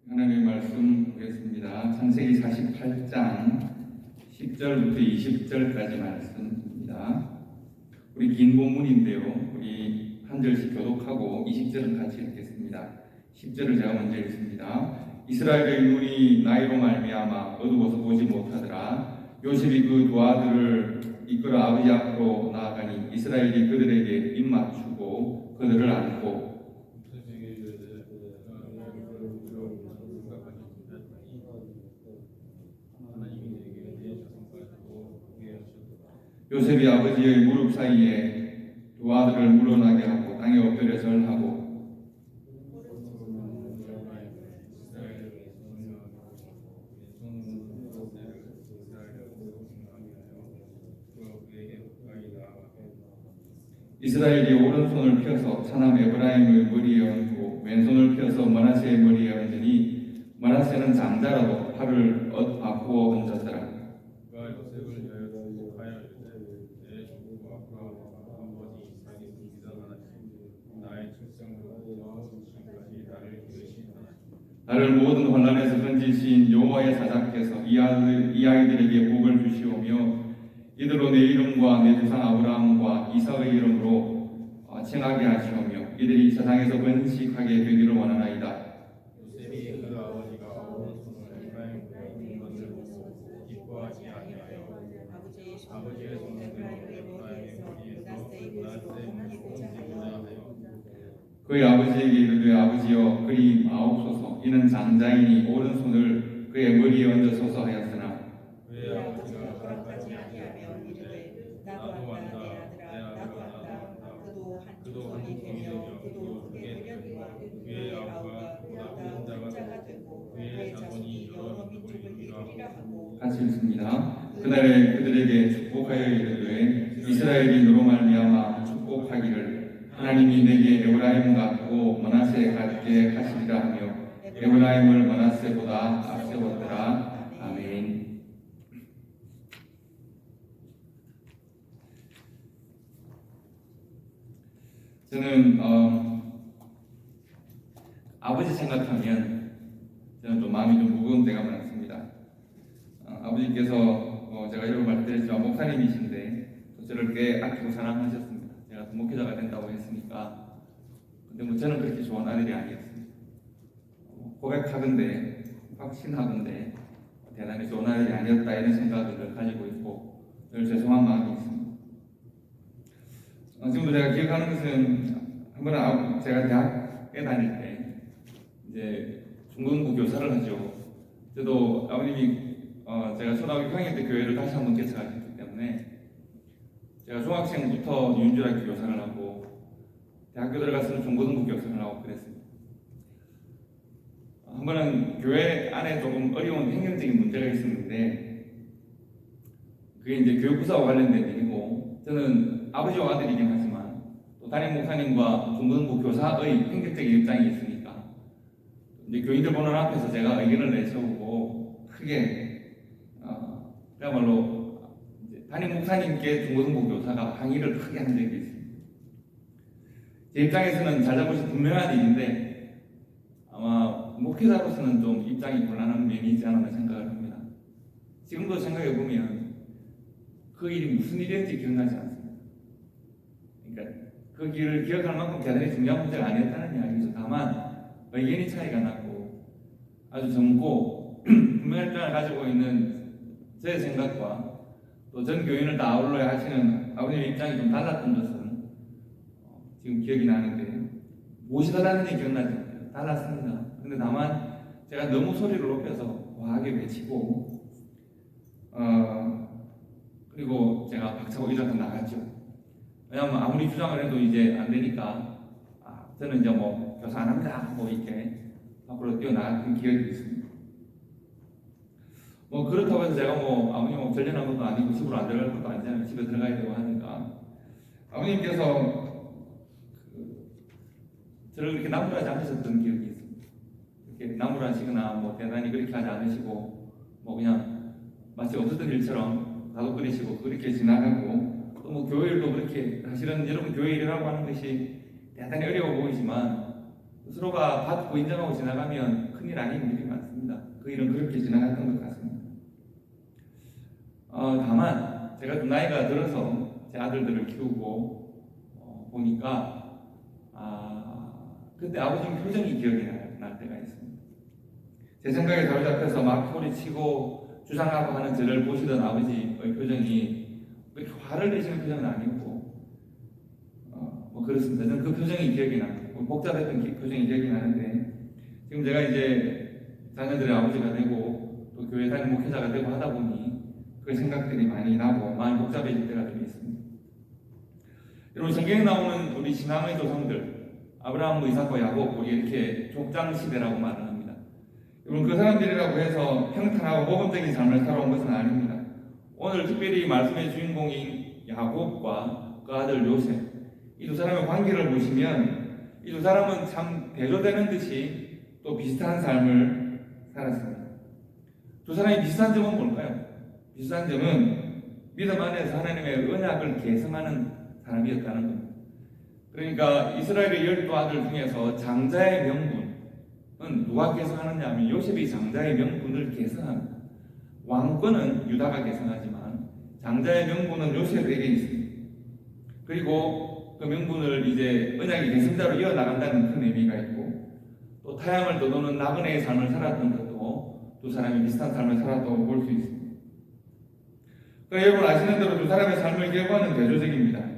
하나님의 말씀 보겠습니다. 창세기 48장 10절부터 20절까지 말씀입니다. 우리 긴 본문인데요. 우리 한 절씩 교독하고 20절은 같이 읽겠습니다. 10절을 제가 먼저 읽습니다. 이스라엘의 눈이 나이로 말미암아 어두워서 보지 못하더라. 요셉이 그 두 아들을 이끌어 아버지 앞으로 나아가니 이스라엘이 그들에게 입 맞추고 그들을 안고 요셉이 아버지의 무릎 사이에 두 아들을 물러나게 하고 땅에 엎드려 절하고 이스라엘이 오른손을 펴서 차남 에브라임의 머리에 얹고 왼손을 펴서 므낫세의 머리에 얹으니 므낫세는 장자라도 팔을 바꾸어 얹었더라. 나를 모든 환난에서 건지신 여호와의 사자께서 이 아이들에게 복을 주시오며 이들로 내 이름과 내 조상 아브라함과 이삭의 이름으로 칭하게 하시오며 이들이 세상에서 번식하게 되기를 원하나이다. 요셉이 그 아버지가 오른손을 에브라임의 것을 보고 기뻐하지 아니하여 아버지의 손을 에브라임의 머리에서 므낫세의 고자 하여 그의 아버지에게 이르되 아버지여 그리 마옵소서 이는 장자이니 오른손을 그의 머리에 얹어소서 하였으나 그의 아버지가 허락하지 아니하며 이르되 나도 안다 내 아들아 나도 안다 그도 한 종이 되며 그도 크게 되려니와 그의 아우가 보다 큰 자가 되고 그의 자손이 여러 민족을 이루리라 하고 같이 읽습니다. 그날에 그들에게 축복하여 이르되 이스라엘이 너로 말미암아 축복하기를 하나님이 내게 에브라임 같고 므낫세 같게 하시리라 하며 에브라임을 므낫세보다 앞세웠더라. 아멘. 저는 아버지 생각하면 저는 좀 마음이 좀 무거운 때가 많습니다. 아버지께서 제가 이런 말씀드렸지만 목사님이신데 저를 꽤 아끼고 사랑하셨습니다. 제가 목회자가 된다고 했으니까. 근데 뭐 저는 그렇게 좋은 아들이 아니었습니다. 고백하건대 확신하건대 대단히 좋은 아들이 아니었다 이런 생각을 가지고 있고 늘 죄송한 마음이 있습니다. 지금도 제가 기억하는 것은 한 번은 제가 대학에 다닐 때 이제 중고등부 교사를 하죠. 저도 아버님이 제가 초등학교 6학년 때 교회를 다시 한번 개척하셨기 때문에 제가 중학생부터 유인주학교 교사를 하고 대학교 들어가서는 중고등부 교사를 하고 그랬습니다. 한 번은 교회 안에 조금 어려운 행정적인 문제가 있었는데 그게 이제 교육부사와 관련된 일이고 저는 아버지와 아들이긴 하지만 또 담임 목사님과 중고등부 교사의 행정적인 입장이 있으니까 이제 교인들 보는 앞에서 제가 의견을 내세우고 크게 그야말로 담임 목사님께 중고등부 교사가 항의를 크게 한 적이 있습니다. 제 입장에서는 잘잘못이 분명한 일인데 아마 목회자로서는 좀 입장이 곤란한 면이 있지 않나 생각을 합니다. 지금도 생각해보면 그 일이 무슨 일이었는지 기억나지 않습니다. 그러니까 그 일을 기억할 만큼 대단히 중요한 문제가 아니었다는 이야기죠. 다만 의견이 차이가 났고 아주 젊고 분명한 입장을 가지고 있는 제 생각과 또 전 교인을 다 아울러야 하시는 아버님의 입장이 좀 달랐던 것은 지금 기억이 나는데 무엇이 달랐는지 기억나지 않아요. 달랐습니다. 근데 다만 제가 너무 소리를 높여서 과하게 외치고 그리고 제가 박차고 일어서 나갔죠. 왜냐하면 아무리 주장을 해도 이제 안 되니까 저는 이제 뭐 교사 안 합니다 뭐 이렇게 앞으로 뛰어나갔던 기억이 있습니다. 뭐 그렇다고 해서 제가 뭐 아버님 전련한 것도 아니고 집으로 안 들어갈 것도 아니잖아요. 집에 들어가야 되고 하니까 아버님께서 저를 그렇게 나무라지 않으셨던 기억이 있습니다. 이렇게 나무라시거나 뭐 대단히 그렇게 하지 않으시고 뭐 그냥 마치 없었던 일처럼 다독거리시고 그렇게 지나가고 또 뭐 교회 일도 그렇게 사실은 여러분 교회 일이라고 하는 것이 대단히 어려워 보이지만 서로가 받고 인정하고 지나가면 큰일 아닌 일이 많습니다. 그 일은 그렇게 지나갔던 것 같습니다. 다만 제가 좀 나이가 들어서 제 아들들을 키우고 보니까 그때 아버지 표정이 기억이 날 때가 있습니다. 제 생각에 사로잡혀서 막 소리치고 주장하고 하는 저를 보시던 아버지의 표정이 그렇게 화를 내시는 표정은 아니었고 뭐 그렇습니다. 저는 그 표정이 기억이 나고 복잡했던 표정이 기억이 나는데 지금 제가 이제 자녀들의 아버지가 되고 또 교회 다니는 목회자가 되고 하다 보니 그 생각들이 많이 나고 많이 복잡해질 때가 좀 있습니다. 여러분 성경에 나오는 우리 신앙의 조상들 아브라함, 이삭과 야곱 우리 이렇게 족장 시대라고 말을 합니다. 여러분 그 사람들이라고 해서 평탄하고 모범적인 삶을 살아온 것은 아닙니다. 오늘 특별히 말씀의 주인공인 야곱과 그 아들 요셉 이 두 사람의 관계를 보시면 이 두 사람은 참 대조되는 듯이 또 비슷한 삶을 살았습니다. 두 사람이 비슷한 점은 뭘까요? 비슷한 점은 믿음 안에서 하나님의 언약을 계승하는 사람이었다는 겁니다. 그러니까 이스라엘의 12아들 중에서 장자의 명분은 누가 계승하느냐 하면 요셉이 장자의 명분을 계승합니다. 왕권은 유다가 계승하지만 장자의 명분은 요셉에게 있습니다. 그리고 그 명분을 이제 언약의 계승자로 이어나간다는 큰 의미가 있고 또 타향을 떠도는 나그네의 삶을 살았던 것도 두 사람이 비슷한 삶을 살았다고 볼 수 있습니다. 그러니까 여러분 아시는 대로 두 사람의 삶을 계보하는 대조적입니다.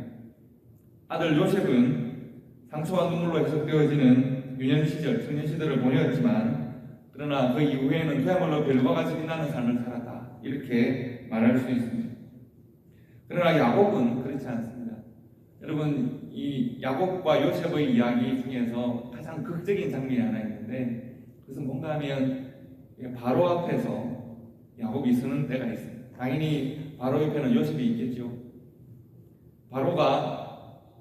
아들 요셉은 상처와 눈물로 해석되어지는 유년 시절, 청년 시절을 보내었지만 그러나 그 이후에는 그야말로 별과 같이 빛나는 삶을 살았다 이렇게 말할 수 있습니다. 그러나 야곱은 그렇지 않습니다. 여러분 이 야곱과 요셉의 이야기 중에서 가장 극적인 장면이 하나 있는데 그것은 뭔가 하면 바로 앞에서 야곱이 서는 때가 있습니다. 당연히 바로 옆에는 요셉이 있겠죠. 바로가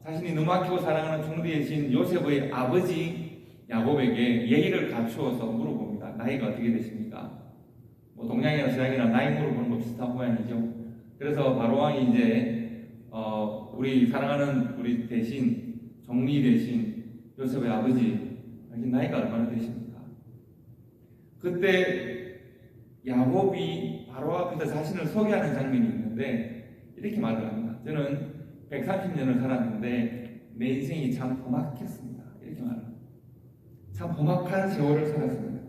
자신이 너무 아끼고 사랑하는 총리의 신 요셉의 아버지 야곱에게 예의를 갖추어서 물어봅니다. 나이가 어떻게 되십니까? 뭐 동양이나 서양이나 나이 물어보는 거 비슷한 모양이죠. 그래서 바로왕이 이제 우리 사랑하는 우리 대신 총리 대신 요셉의 아버지 자기 나이가 얼마나 되십니까? 그때 야곱이 바로 앞에서 자신을 소개하는 장면이 있는데 이렇게 말을 합니다. 저는 130년을 살았는데 내 인생이 참 험악했습니다. 이렇게 말합니다. 참 험악한 세월을 살았습니다.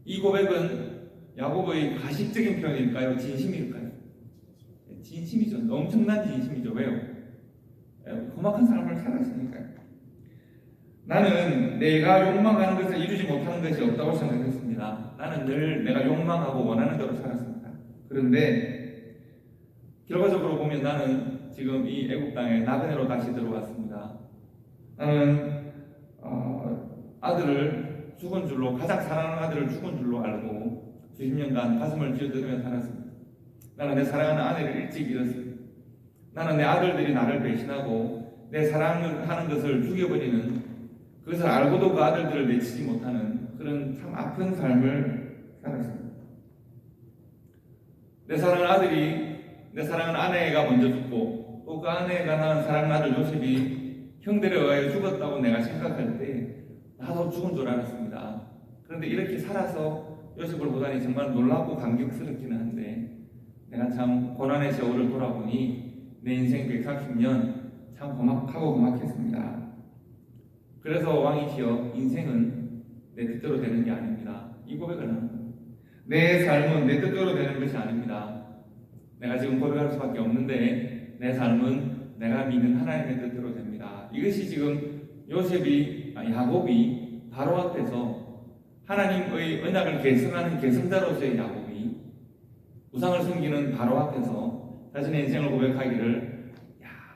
이 고백은 야곱의 가식적인 표현일까요? 진심일까요? 진심이죠. 엄청난 진심이죠. 왜요? 험악한 삶을 살았으니까요. 나는 내가 욕망하는 것을 이루지 못하는 것이 없다고 생각했습니다. 나는 늘 내가 욕망하고 원하는 대로 살았습니다. 그런데 결과적으로 보면 나는 지금 이 애국 땅에 나그네로 다시 들어왔습니다. 나는 아들을 죽은 줄로 가장 사랑하는 아들을 죽은 줄로 알고 수십 년간 가슴을 쥐어뜯으며 살았습니다. 나는 내 사랑하는 아내를 일찍 잃었습니다. 나는 내 아들들이 나를 배신하고 내 사랑을 하는 것을 죽여버리는 그것을 알고도 그 아들들을 내치지 못하는 그런 참 아픈 삶을 살았습니다. 내 사랑하는 아들이 내 사랑하는 아내가 먼저 죽고 또 그 아내가 낳은 사랑하는 아들 요셉이 형들에 의하여 죽었다고 내가 생각할 때 나도 죽은 줄 알았습니다. 그런데 이렇게 살아서 요셉을 보다니 정말 놀랍고 감격스럽기는 한데 내가 참 고난의 세월을 돌아보니 내 인생 130년 참 험악하고 험악했습니다. 그래서 왕이시여 인생은 내 뜻대로 되는 게 아닙니다. 이 고백을 하는 겁니다. 내 삶은 내 뜻대로 되는 것이 아닙니다. 내가 지금 고백할 수밖에 없는데 내 삶은 내가 믿는 하나님의 뜻대로 됩니다. 이것이 지금 야곱이 바로 앞에서 하나님의 언약을 계승하는 계승자로서의 야곱이 우상을 섬기는 바로 앞에서 자신의 인생을 고백하기를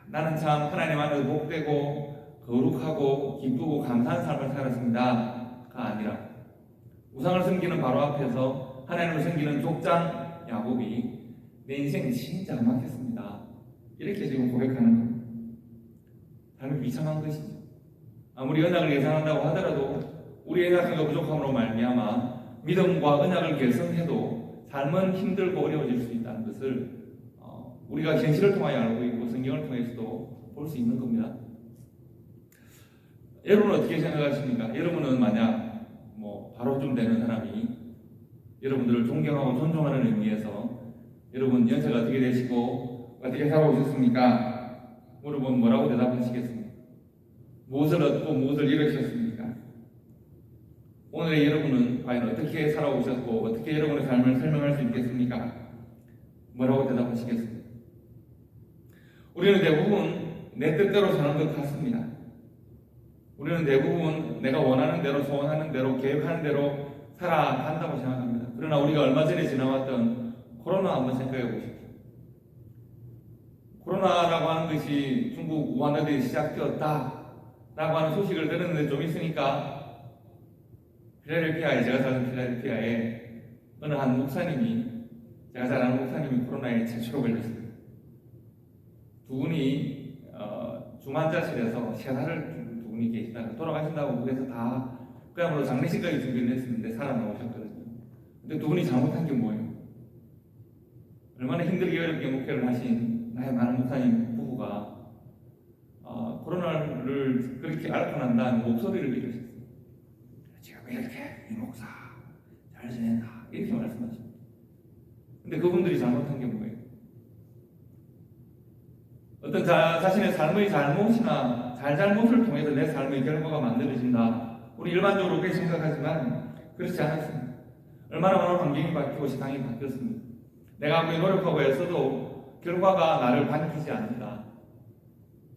나는 참 하나님 안에서 복되고 거룩하고 기쁘고 감사한 삶을 살았습니다가 아니라 우상을 섬기는 바로 앞에서 하나님을 섬기는 족장 야곱이 내 인생이 진짜 험악했습니다. 이렇게 지금 고백하는 겁니다. 삶이 비참한 것이죠. 아무리 언약을 예상한다고 하더라도 우리의 언약성과 부족함으로 말미암아 믿음과 언약을 결성해도 삶은 힘들고 어려워질 수 있다는 것을 우리가 현실을 통하여 알고 있고 성경을 통해서도 볼 수 있는 겁니다. 여러분은 어떻게 생각하십니까? 여러분은 만약 바로쯤 되는 사람이 여러분들을 존경하고 존중하는 의미에서 여러분 연세가 어떻게 되시고 어떻게 살아오셨습니까? 물어보면 뭐라고 대답하시겠습니까? 무엇을 얻고 무엇을 잃으셨습니까? 오늘의 여러분은 과연 어떻게 살아오셨고 어떻게 여러분의 삶을 설명할 수 있겠습니까? 뭐라고 대답하시겠습니까? 우리는 대부분 내 뜻대로 사는 것 같습니다. 우리는 대부분 내가 원하는 대로, 소원하는 대로, 계획하는 대로 살아간다고 생각합니다. 그러나 우리가 얼마 전에 지나왔던 코로나 한번 생각해 보십시오. 코로나라고 하는 것이 중국 우한어디에 시작되었다라고 하는 소식을 들었는데 좀 있으니까 필라델피아에, 제가 사는 필라델피아에 어느 한 목사님이, 제가 잘 아는 목사님이 코로나에 최초로 걸렸습니다. 두 분이 중환자실에서 3달을 두 분이 계시다가 돌아가신다고 그래서 다 그야말로 장례식까지 준비를 했었는데 살아나오셨거든요. 근데 두 분이 잘못한 게 뭐예요? 얼마나 힘들게 어렵게 목회를 하신 나의 많은 목사님 부부가 코로나를 그렇게 앓고 난 다음에 목소리를 잃으셨어요. 제가 왜 이렇게 이 목사 잘 지낸다 이렇게 말씀하십니다. 근데 그분들이 잘못한 게 뭐예요? 어떤 자신의 삶의 잘못이나 잘못을 통해서 내 삶의 결과가 만들어진다. 우리 일반적으로 그렇게 생각하지만 그렇지 않았습니다. 얼마나 많은 환경이 바뀌고 시장이 바뀌었습니다. 내가 아무리 노력하고 애써도 결과가 나를 반기지 않는다.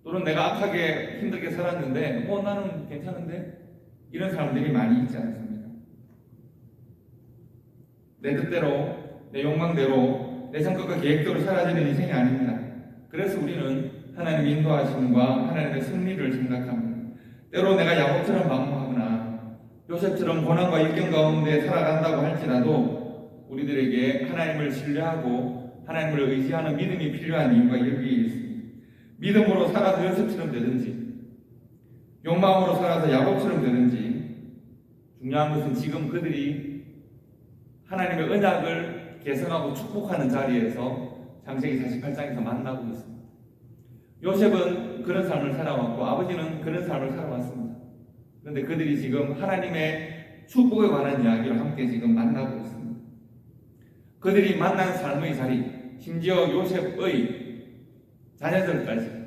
또는 내가 악하게 힘들게 살았는데 나는 괜찮은데 이런 사람들이 많이 있지 않습니까? 내 뜻대로, 내 욕망대로, 내 성격과 계획대로 사라지는 인생이 아닙니다. 그래서 우리는 하나님의 인도하심과 하나님의 승리를 생각합니다. 때로 내가 야곱처럼 방황하거나 요셉처럼 고난과 역경 가운데 살아간다고 할지라도 우리들에게 하나님을 신뢰하고 하나님을 의지하는 믿음이 필요한 이유가 여기에 있습니다. 믿음으로 살아서 요셉처럼 되든지 욕망으로 살아서 야곱처럼 되든지 중요한 것은 지금 그들이 하나님의 언약을 계승하고 축복하는 자리에서 창세기 48장에서 만나고 있습니다. 요셉은 그런 삶을 살아왔고 아버지는 그런 삶을 살아왔습니다. 그런데 그들이 지금 하나님의 축복에 관한 이야기를 함께 지금 만나고 있습니다. 그들이 만난 삶의 자리, 심지어 요셉의 자녀들까지,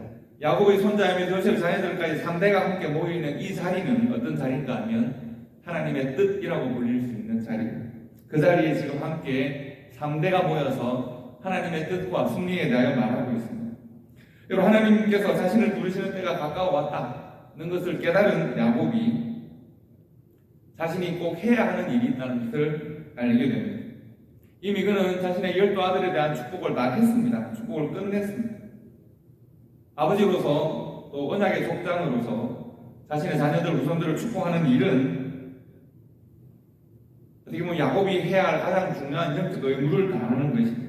야곱의 손자이며 요셉 자녀들까지 3대가 함께 모여있는 이 자리는 어떤 자리인가 하면 하나님의 뜻이라고 불릴 수 있는 자리입니다. 그 자리에 지금 함께 3대가 모여서 하나님의 뜻과 승리에 대하여 말하고 있습니다. 여러분, 하나님께서 자신을 부르시는 때가 가까워 왔다는 것을 깨달은 야곱이 자신이 꼭 해야 하는 일이 있다는 것을 알게 됩니다. 이미 그는 자신의 12아들에 대한 축복을 다 했습니다. 축복을 끝냈습니다. 아버지로서 또 언약의 족장으로서 자신의 자녀들, 후손들을 축복하는 일은 어떻게 보면 야곱이 해야 할 가장 중요한 영적 의무를 다하는 것입니다.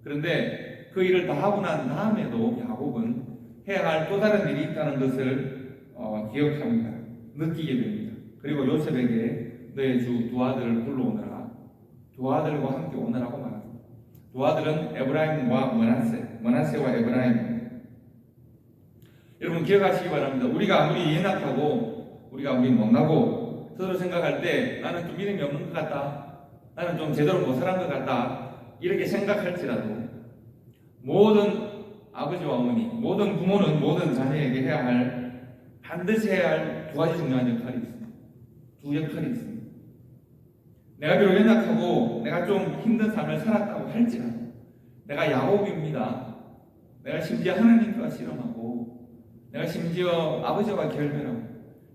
그런데 그 일을 다 하고 난 다음에도 야곱은 해야 할 또 다른 일이 있다는 것을 기억합니다. 느끼게 됩니다. 그리고 요셉에게 너의 주 두 아들을 불러오너라. 두 아들과 함께 오너라고 말합니다. 두 아들은 에브라임과 머나세와 에브라임. 여러분 기억하시기 바랍니다. 우리가 아무리 연약하고 우리가 아무리 못나고 서로 생각할 때 나는 좀 믿음이 없는 것 같다. 나는 좀 제대로 못 살은 것 같다. 이렇게 생각할지라도 모든 아버지와 어머니, 모든 부모는 모든 자녀에게 해야 할, 반드시 해야 할 두 가지 중요한 역할이 있습니다. 두 역할이 있습니다. 내가 비록 연약하고 내가 좀 힘든 삶을 살았다고 할지라도 내가 야곱입니다. 내가 심지어 하나님과 씨름하고 내가 심지어 아버지와 결별하고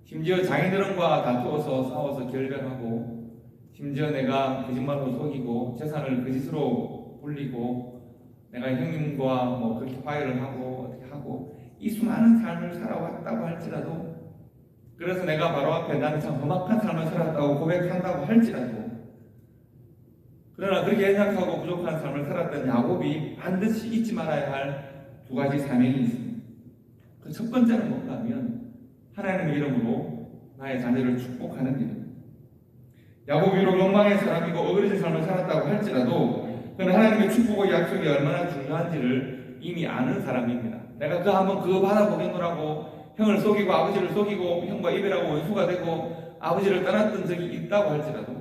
심지어 장인어른과 다투어서 싸워서 결별하고 심지어 내가 거짓말로 속이고 재산을 거짓으로 불리고 내가 형님과 그렇게 화해를 하고 어떻게 하고 이 수많은 삶을 살아왔다고 할지라도 그래서 내가 바로 앞에 나는 참 험악한 삶을 살았다고 고백한다고 할지라도 그러나 그렇게 연약하고 부족한 삶을 살았던 야곱이 반드시 잊지 말아야 할 두 가지 사명이 있습니다. 그 첫 번째는 뭔가 하면 하나님의 이름으로 나의 자녀를 축복하는 일입니다. 야곱이 비록 욕망의 사람이고 어그러진 삶을 살았다고 할지라도 그는 하나님의 축복의 약속이 얼마나 중요한지를 이미 아는 사람입니다. 내가 한번 그거 받아보겠노라고 형을 속이고 아버지를 속이고 형과 이별하고 원수가 되고 아버지를 떠났던 적이 있다고 할지라도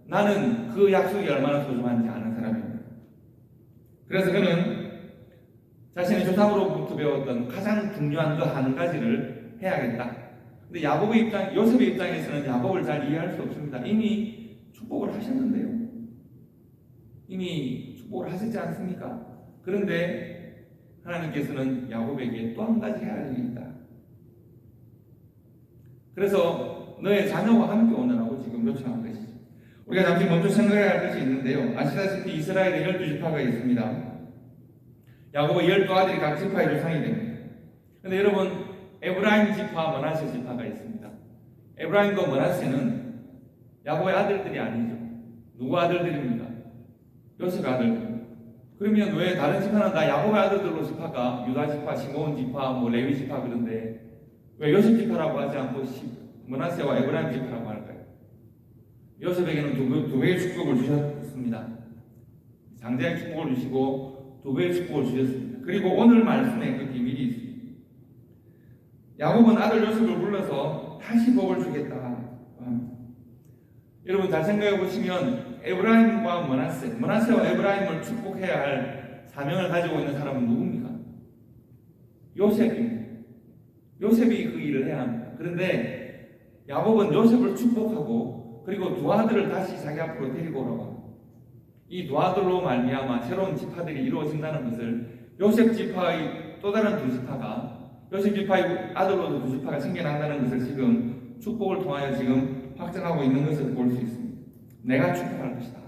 나는 그 약속이 얼마나 소중한지 아는 사람입니다. 그래서 그는 자신의 조상으로부터 배웠던 가장 중요한 그 한 가지를 해야겠다. 근데 요셉의 입장에서는 야곱을 잘 이해할 수 없습니다. 이미 축복을 하셨는데요. 이미 축복을 하셨지 않습니까? 그런데 하나님께서는 야곱에게 또 한 가지 해야 할 일이 있다. 그래서 너의 자녀와 함께 오느라고 지금 요청한 것이죠. 우리가 잠시 먼저 생각해야 할 것이 있는데요. 아시다시피 이스라엘에 12지파가 있습니다. 야곱의 12아들이 각 지파의 조상이 됩니다. 그런데 여러분, 에브라임 지파, 므낫세 지파가 있습니다. 에브라임과 므낫세는 야곱의 아들들이 아니죠. 누구 아들들입니까? 요셉의 아들들. 그러면 왜 다른 지파는 다 야곱의 아들들로 지파가 유다 지파, 시므온 지파, 레위 지파 그런데 왜 요셉 지파라고 하지 않고 므낫세와 에브라임 지파라고 할까요? 요셉에게는 두 배의 축복을 주셨습니다. 장자의 축복을 주시고 두 배의 축복을 주셨습니다. 그리고 오늘 말씀에 그 비밀이 있습니다. 야곱은 아들 요셉을 불러서 다시 복을 주겠다. 여러분 잘 생각해 보시면 에브라임과 므낫세와 에브라임을 축복해야 할 사명을 가지고 있는 사람은 누굽니까? 요셉입니다. 요셉이 그 일을 해야 합니다. 그런데 야곱은 요셉을 축복하고 그리고 두 아들을 다시 자기 앞으로 데리고 오라고 합니다. 이 두 아들로 말미암아 새로운 지파들이 이루어진다는 것을 요셉 지파의 또 다른 두 지파가 요셉 지파의 아들로도 두 지파가 생겨난다는 것을 지금 축복을 통하여 지금 확정하고 있는 것을 볼 수 있습니다. 내가 축복할 것이다.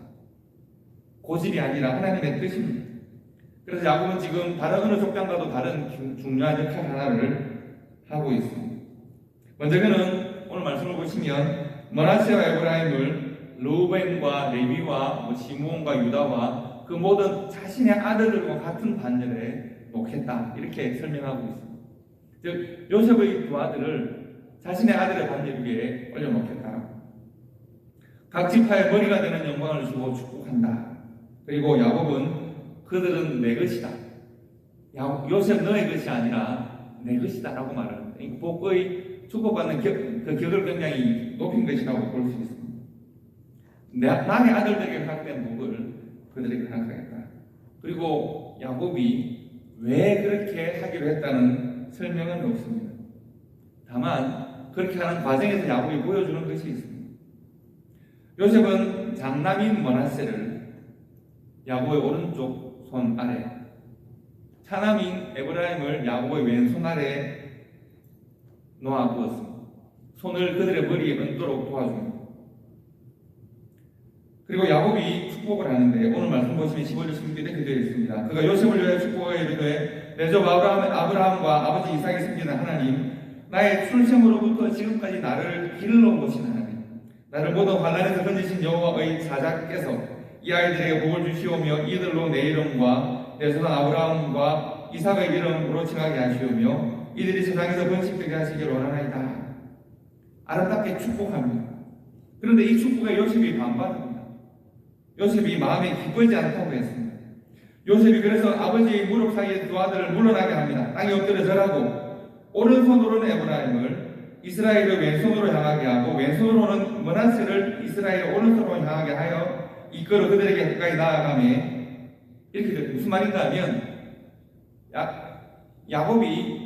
고집이 아니라 하나님의 뜻입니다. 그래서 야곱은 지금 다른 어느 족장과도 다른 중요한 역할 하나를 하고 있습니다. 먼저 그는 오늘 말씀을 보시면 므낫세와 에브라임을 르우벤과 레위와 시므온과 유다와 그 모든 자신의 아들들과 같은 반열에 놓겠다 이렇게 설명하고 있습니다. 즉 요셉의 두 아들을 자신의 아들의 반열 위에 올려놓겠다. 각 지파의 머리가 되는 영광을 주고 축복한다. 그리고 야곱은 그들은 내 것이다. 요셉 너의 것이 아니라 내 것이다 라고 말합니다. 복의 축복받는 그 격을 굉장히 높인 것이라고 볼 수 있습니다. 남의 아들들에게 허락된 복을 그들에게 허락하겠다. 그리고 야곱이 왜 그렇게 하기로 했다는 설명은 없습니다. 다만 그렇게 하는 과정에서 야곱이 보여주는 것이 있습니다. 요셉은 장남인 므낫세를 야곱의 오른쪽 손 아래, 차남인 에브라임을 야곱의 왼손 아래 놓아두었습니다. 손을 그들의 머리에 얹도록 도와줍니다. 그리고 야곱이 축복을 하는데 오늘 말씀 보시면 15절 16절에 이렇게 되어 있습니다. 그가 요셉을 위하여 축복하여 이르되 내 종 아브라함과 아버지 이삭이 섬기는 하나님, 나의 출생으로부터 지금까지 나를 길러보신 하나님, 나를 모든 환난에서 건지신 여호와의 사자께서 이 아이들에게 복을 주시오며 이들로 내 이름과 내 조상 아브라함과 이삭의 이름으로 칭하게 하시오며 이들이 세상에서 번식되게 하시기를 원하나이다. 아름답게 축복합니다. 그런데 이 축복에 요셉이 반발합니다. 요셉이 마음에 기쁘지 않다고 했습니다. 요셉이 그래서 아버지의 무릎 사이에 두 아들을 물러나게 합니다. 땅에 엎드려 절하고 오른손으로는 에브라임을 이스라엘의 왼손으로 향하게 하고 왼손으로는 므낫세를 이스라엘의 오른손으로 향하게 하여 이끌어 그들에게 가까이 나아가매 이렇게 돼요. 무슨 말인가 하면 야곱이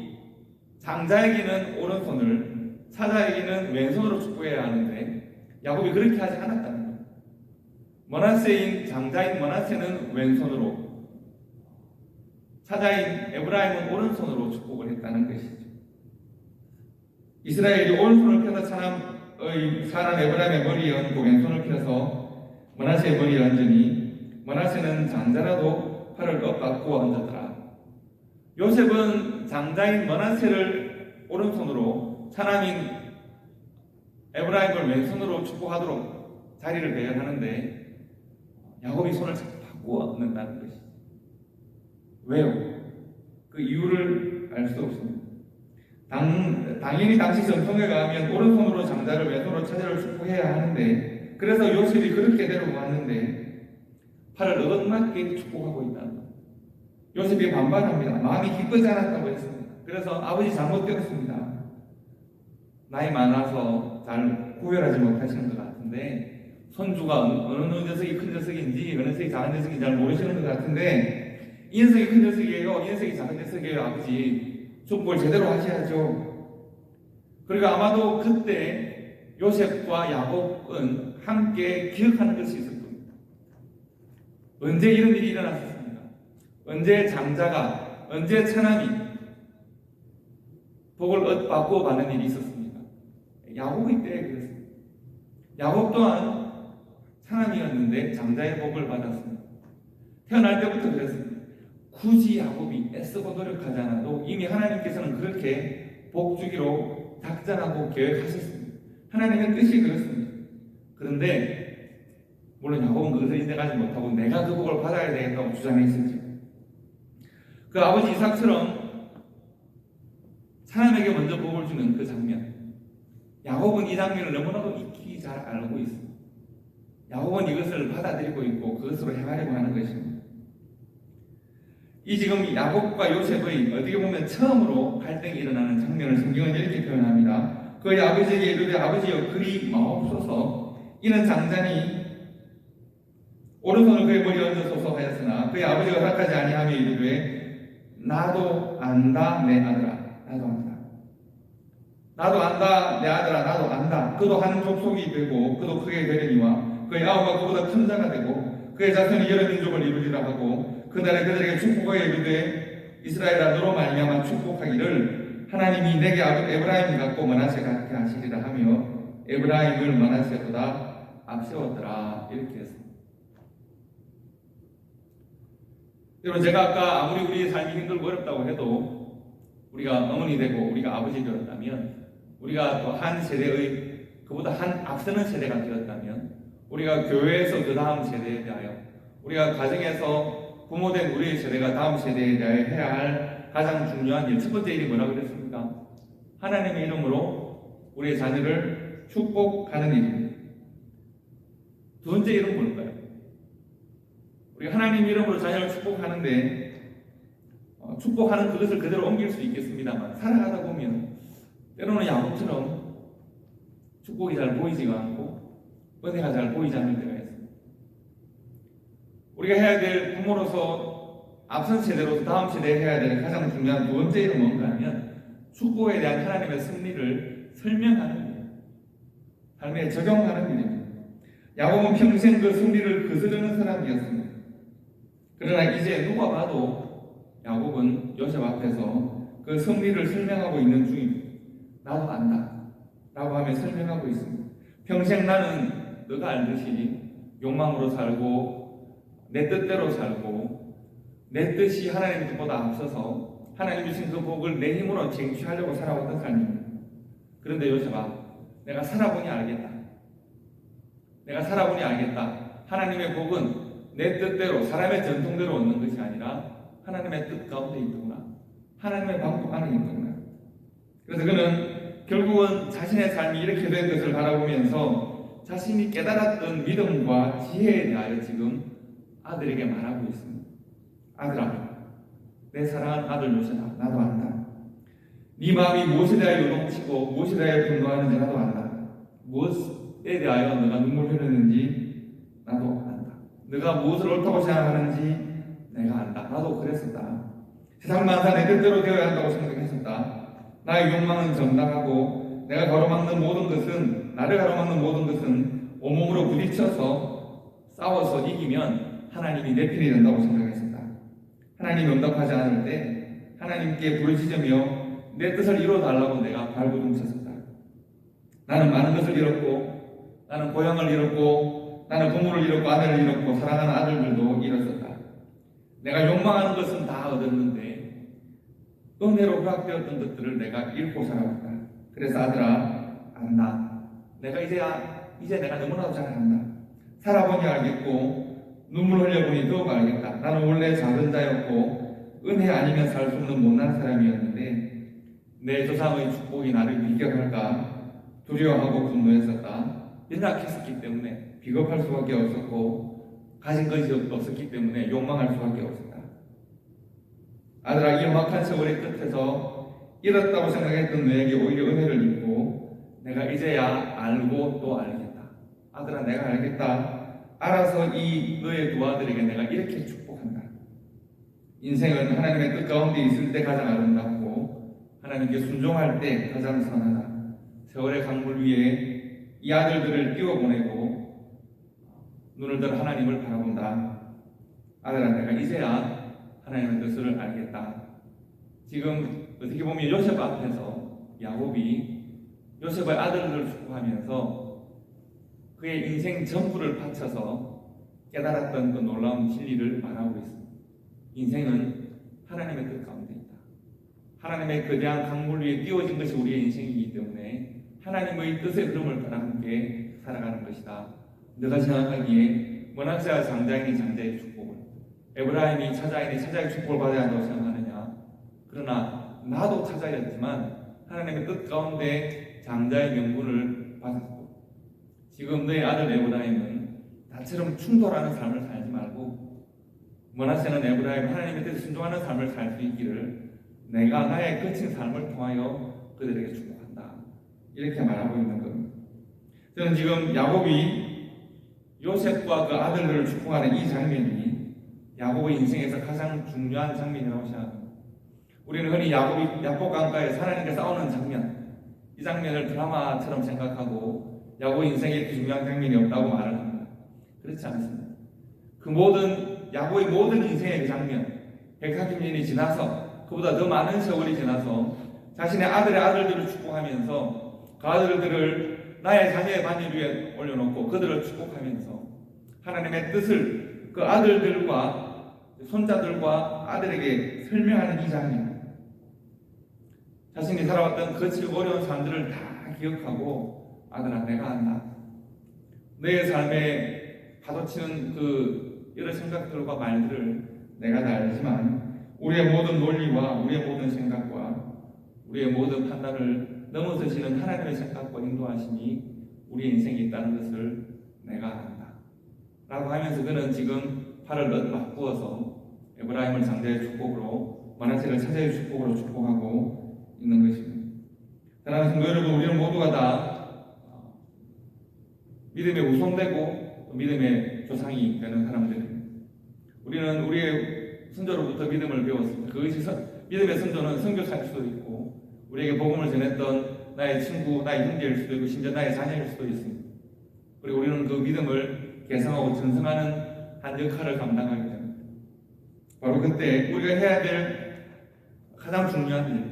장자에게는 오른손을 사자에게는 왼손으로 축복해야 하는데 야곱이 그렇게 하지 않았다는 거예요. 므낫세인 장자인 므낫세는 왼손으로, 사자인 에브라임은 오른손으로 축복을 했다는 것이죠. 이스라엘이 오른손을 펴서 사람 에브라임의 머리에 얹고 왼손을 펴서 므낫세의 머리에 얹으니 므낫세는 장자라도 팔을 엇받고 얹었더라. 요셉은 장자인 므낫세를 오른손으로, 차남인 에브라임을 왼손으로 축복하도록 자리를 배열하는데 야곱이 손을 자꾸 바꾸어 얹는다는 것이죠. 왜요? 그 이유를 알 수 없습니다. 당연히 당시 전통에 가면 오른손으로 장자를 왼손으로 차자를 축복해야 하는데 그래서 요셉이 그렇게 데리고 왔는데 팔을 얻어맞게 축복하고 있다는 거예요. 요셉이 반발합니다. 마음이 기쁘지 않았다고 했습니다. 그래서 아버지 잘못되었습니다. 나이 많아서 잘 구별하지 못하시는 것 같은데, 손주가 어느 녀석이 큰 녀석인지 어느 녀석이 작은 녀석인지 잘 모르시는 것 같은데, 이 녀석이 큰 녀석이에요, 이 녀석이 작은 녀석이에요. 아버지, 축복을 제대로 하셔야죠. 그리고 아마도 그때 요셉과 야곱은 함께 기억하는 것이 있을 겁니다. 언제 이런 일이 일어났었습니까? 언제 장자가, 언제 차남이 복을 받고 받는 일이 있었습니까? 야곱의 때에 그랬습니다. 야곱 또한 차남이었는데 장자의 복을 받았습니다. 태어날 때부터 그랬습니다. 굳이 야곱이 애쓰고 노력하지 않아도 이미 하나님께서는 그렇게 복 주기로 작정하고 계획하셨습니다. 하나님의 뜻이 그렇습니다. 그런데 물론 야곱은 그것을 인정하지 못하고 내가 그 복을 받아야 되겠다고 주장했었죠. 그 아버지 이삭처럼 사람에게 먼저 복을 주는 그 장면, 야곱은 이 장면을 너무나도 익히 잘 알고 있습니다. 야곱은 이것을 받아들이고 있고 그것으로 행하려고 하는 것입니다. 이 지금 야곱과 요셉의 어떻게 보면 처음으로 갈등이 일어나는 장면을 성경은 이렇게 표현합니다. 그의 아버지에게 이르되 아버지여 그리 마옵소서. 이는 장자니 오른손을 그의 머리에 얹어소서 하였으나 그의 아버지가 허락하지 아니하며 이르되 나도 안다 내 아들아. 나도 안다. 나도 안다 내 아들아. 나도 안다. 그도 한 족속이 되고 그도 크게 되려니와 그의 아우가 그보다 큰 자가 되고 그의 자손이 여러 민족을 이루리라 하고 그날에 그들에게 축복하여 이르되 이스라엘아 너로 말미암아 축복하기를 하나님이 내게 에브라임 같고 머나세 같게 하시리라 하며 에브라임을 머나세보다 앞세웠더라. 이렇게 했습니다. 여러분, 제가 아까 아무리 우리의 삶이 힘들고 어렵다고 해도 우리가 어머니 되고 우리가 아버지 되었다면, 우리가 또 한 세대의 그보다 한 앞서는 세대가 되었다면, 우리가 교회에서 그 다음 세대에 대하여, 우리가 가정에서 부모된 우리의 세대가 다음 세대에 대하여 해야 할 가장 중요한 일, 첫 번째 일이 뭐라고 그랬습니까? 하나님의 이름으로 우리의 자녀를 축복하는 일입니다. 두 번째 일은 뭘까요? 우리가 하나님 이름으로 자녀를 축복하는데 축복하는 그것을 그대로 옮길 수 있겠습니다만 살아가다 보면 때로는 야곱처럼 축복이 잘 보이지가 않고 은혜가 잘 보이지 않을 때가 있습니다. 우리가 해야 될 부모로서 앞선 세대로서 다음 세대에 해야 될 가장 중요한 두 번째 일은 뭔가 하면 축복에 대한 하나님의 승리를 설명하는 일, 삶에 적용하는 일입니다. 야곱은 평생 그 승리를 거스르는 사람이었습니다. 그러나 이제 누가 봐도 야곱은 요셉 앞에서 그 승리를 설명하고 있는 중입니다. 나도 안다 라고 하며 설명하고 있습니다. 평생 나는 너가 알듯이 욕망으로 살고 내 뜻대로 살고 내 뜻이 하나님의 뜻보다 앞서서 하나님 주신 그 복을 내 힘으로 쟁취하려고 살아왔던 삶입니다. 그런데 요셉아, 내가 살아보니 알겠다. 내가 살아보니 알겠다. 하나님의 복은 내 뜻대로 사람의 전통대로 얻는 것이 아니라 하나님의 뜻 가운데 있구나. 하나님의 방법 안에 있구나. 그래서 그는 결국은 자신의 삶이 이렇게 된 것을 바라보면서 자신이 깨달았던 믿음과 지혜에 대하여 지금 아들에게 말하고 있습니다. 아들아, 내 사랑하는 아들 요셉아, 나도 안다. 네 마음이 무엇에 대하여 요동치고 무엇에 대하여 분노하는지 나도 안다. 무엇에 대하여 너가 눈물 흘리는지 나도 안다. 너가 무엇을 옳다고 생각하는지 내가 안다. 나도 그랬었다. 세상 만사 내 뜻대로 되어야 한다고 생각했었다. 나의 욕망은 정당하고 내가 가로막는 모든 것은, 나를 가로막는 모든 것은 온몸으로 부딪혀서 싸워서 이기면 하나님이 내 편이 된다고 생각했었다. 하나님이 응답하지 않을 때 하나님께 부르짖으며 내 뜻을 이루어달라고 내가 발버둥쳤었다. 나는 많은 것을 잃었고, 나는 고향을 잃었고, 나는 부모를 잃었고, 아내를 잃었고, 사랑하는 아들들도 잃었었다. 내가 욕망하는 것은 다 얻었는데 은혜로 허락되었던 것들을 내가 잃고 살아왔다. 그래서 아들아, 안다. 내가 이제 내가 너무나도 잘 안다. 살아보니 알겠고 눈물 흘려보니 더욱 알겠다. 나는 원래 작은 자였고 은혜 아니면 살 수 없는 못난 사람이었는데 내 조상의 축복이 나를 비격할까 두려워하고 분노했었다. 연약했었기 때문에 비겁할 수밖에 없었고 가진 것이 없었기 때문에 욕망할 수밖에 없었다. 아들아, 이 험악한 세월의 끝에서 잃었다고 생각했던 너에게 오히려 은혜를 입고 이제야 알고 또 알겠다. 아들아, 내가 알겠다. 알아서 이 너의 두 아들에게 내가 이렇게 축복한다. 인생은 하나님의 뜻 가운데 있을 때 가장 아름답고 하나님께 순종할 때 가장 선하다. 세월의 강물 위에 이 아들들을 띄워보내고 눈을 들어 하나님을 바라본다. 아들아, 내가 이제야 하나님의 뜻을 알겠다. 지금 어떻게 보면 요셉 앞에서 야곱이 요셉의 아들들을 축복하면서 그의 인생 전부를 바쳐서 깨달았던 그 놀라운 진리를 말하고 있습니다. 인생은 하나님의 뜻 가운데 있다. 하나님의 거대한 강물 위에 띄워진 것이 우리의 인생이기 때문에 하나님의 뜻의 흐름을 따라 함께 살아가는 것이다. 내가 생각하기에 문학자와 장자인이 장자의 축복을, 에브라임이 차자인이 차자의 축복을 받아야 한다고 생각하느냐? 그러나 나도 차자였지만 하나님의 뜻 가운데 장자의 명분을 받았고, 지금 너의 아들 에브라임은 나처럼 충돌하는 삶을 살지 말고 머나세는 에브라임 하나님의 뜻에 순종하는 삶을 살 수 있기를 내가 나의 거친 삶을 통하여 그들에게 축복한다. 이렇게 말하고 있는 겁니다. 저는 지금 야곱이 요셉과 그 아들들을 축복하는 이 장면이 야곱의 인생에서 가장 중요한 장면이라고 생각합니다. 우리는 흔히 야곱이 야복 강가에서 하나님과 싸우는 장면, 이 장면을 드라마처럼 생각하고 야곱의 인생에 이렇게 중요한 장면이 없다고 말을 합니다. 그렇지 않습니다. 그 모든 야곱의 모든 인생의 그 장면, 140년이 지나서 그보다 더 많은 세월이 지나서 자신의 아들의 아들들을 축복하면서 그 아들들을 나의 자녀의 반열 위에 올려놓고 그들을 축복하면서 하나님의 뜻을 그 아들들과 손자들과 아들에게 설명하는 이 장면, 자신이 살아왔던 거칠고 어려운 삶들을 다 기억하고 아들아, 내가 안다. 너의 삶에 파도치는 그 여러 생각들과 말들을 내가 다 알지만 우리의 모든 논리와 우리의 모든 생각과 우리의 모든 판단을 넘어서시는 하나님의 생각과 인도하심이 우리의 인생에 있다는 것을 내가 안다. 라고 하면서 그는 지금 팔을 바꾸어서 에브라임을 장자의 축복으로 머나세를 차자의 축복으로 축복하고 있는 것입니다. 사랑하는 성도 여러분, 우리는 모두가 다 믿음의 우선되고 믿음의 조상이 되는 사람들입니다. 우리는 우리의 선조로부터 믿음을 배웠습니다. 그것이 믿음의 선조는 선교사일 수도 있고 우리에게 복음을 전했던 나의 친구, 나의 형제일 수도 있고 심지어 나의 자녀일 수도 있습니다. 그리고 우리는 그 믿음을 개성하고 전승하는 한 역할을 감당하게 됩니다. 바로 그때 우리가 해야 될 가장 중요한 일,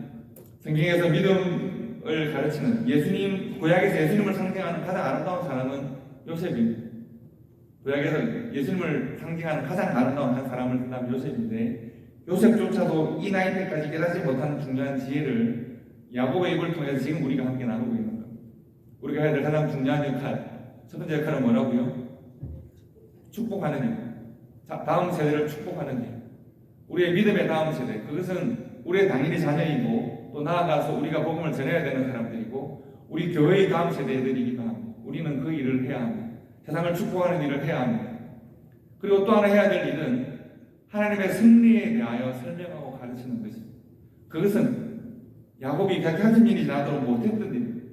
성경에서 믿음을 가르치는 예수님, 구약에서 예수님을 상징하는 가장 아름다운 사람은 요셉입니다. 구약에서 예수님을 상징하는 가장 아름다운 한 사람을 쓴다면 요셉인데, 요셉조차도 이 나이 때까지 깨닫지 못한 중요한 지혜를 야곱의 입을 통해서 지금 우리가 함께 나누고 있는 겁니다. 우리가 해야 될 가장 중요한 역할, 첫 번째 역할은 뭐라고요? 축복하는 일. 다음 세대를 축복하는 일. 우리의 믿음의 다음 세대, 그것은 우리의 당연히 자녀이고 또 나아가서 우리가 복음을 전해야 되는 사람들이고 우리 교회의 다음 세대들이기도 합니다. 우리는 그 일을 해야 합니다. 세상을 축복하는 일을 해야 합니다. 그리고 또 하나 해야 될 일은 하나님의 승리에 대하여 설명하고 가르치는 것입니다. 그것은 야곱이 140년이 지나도록 못했던 일입니다.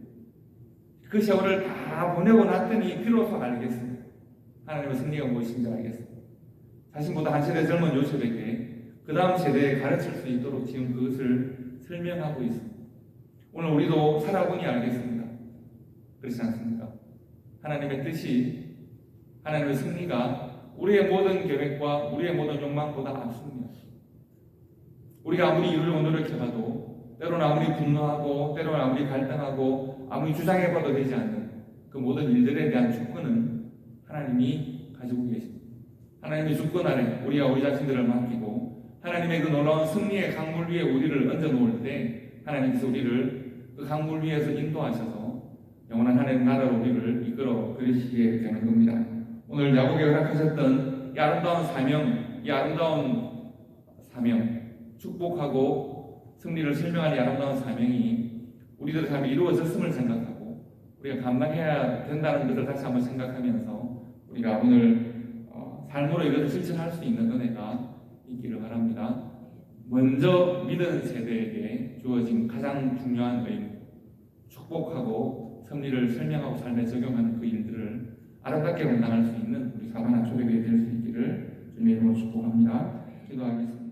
그 세월을 다 보내고 났더니 비로소 알겠습니다. 하나님의 승리가 무엇인지 알겠습니다. 자신보다 한 세대 젊은 요셉에게 그 다음 세대에 가르칠 수 있도록 지금 그것을 설명하고 있습니다. 오늘 우리도 살아보니 알겠습니다. 그렇지 않습니까? 하나님의 뜻이, 하나님의 승리가 우리의 모든 계획과 우리의 모든 욕망보다 앞섭니다. 우리가 아무리 이루려고 노력해봐도 때로는 아무리 분노하고 때로는 아무리 갈등하고 아무리 주장해봐도 되지 않는 그 모든 일들에 대한 주권은 하나님이 가지고 계십니다. 하나님의 주권 아래 우리가 우리 자신들을 맡기고 하나님의 그 놀라운 승리의 강물 위에 우리를 얹어놓을 때 하나님께서 우리를 그 강물 위에서 인도하셔서 영원한 하나님 나라로 우리를 이끌어 그리시게 되는 겁니다. 오늘 야곱이 허락하셨던 이 아름다운 사명, 이 아름다운 사명, 축복하고 승리를 설명하는 이 아름다운 사명이 우리들 삶에 이루어졌음을 생각하고 우리가 감당해야 된다는 것을 다시 한번 생각하면서 우리가 오늘 삶으로 이것을 실천할 수 있는 은혜가 있기를 바랍니다. 먼저 믿은 세대에게 주어진 가장 중요한 의무, 축복하고 섭리를 설명하고 삶에 적용하는 그 일들을 아름답게 감당할 수 있는 우리 사바나 초대교회 될 수 있기를 주님의 이름으로 축복합니다. 기도하겠습니다.